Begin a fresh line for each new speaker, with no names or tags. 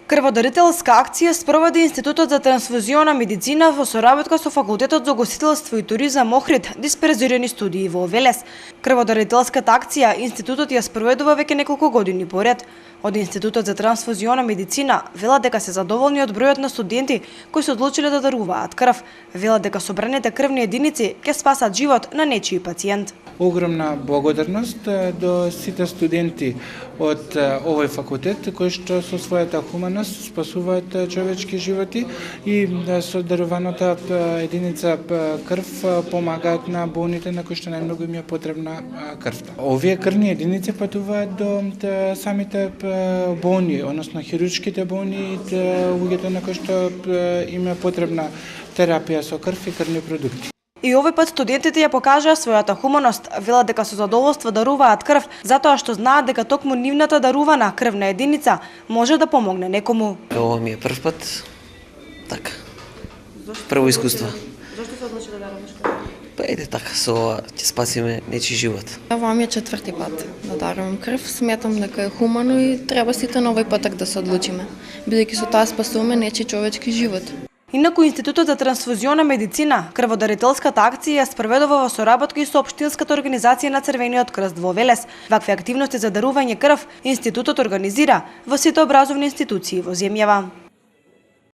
Крводарителска акција спроведе Институтот за трансфузиона медицина во соработка со Факултетот за угостителство и туризам Охрид, дисперзирани студии во Велес. Крводарителската акција Институтот ја спроведува веќе неколку години поред. Од Институтот за трансфузиона медицина велат дека се задоволни од бројот на студенти кои се одлучиле да даруваат крв. Велат дека собраните крвни единици ќе спасат живот на нечии пациент.
Огромна благодарност до сите студенти од овој факултет кои што со својата хуманост спасуваат човечки животи и со даруваната единица крв помагаат на болните на кои што најмногу им е потребна крвта. Овие крвни единици патуваат до самите болни, односно хируршките болни, луѓето на кои што им е потребна терапија со крв и крвни продукти.
И овој пат студентите ја покажаа својата хуманост, велат дека со задоволство даруваат крв, затоа што знаат дека токму нивната дарувана крвна единица може да помогне некому.
Ова ми е прв пат, така, прво искуство.
Зошто се одлучи да даруваш крв?
Па еде така, со ова ќе спасиме нечи живот.
Ова ми е четврти пат да дарувам крв, сметам дека е хумано и треба сите на овој патак да се одлучиме, бидејќи со тоа спасуваме нечи човечки живот.
Инаку Институтот за трансфузиона медицина крводарителската акција ја спроведува во соработка и со општинската организација на Црвениот крст во Велес. Вакви активности за дарување крв Институтот организира во сите образовни институции во земјава.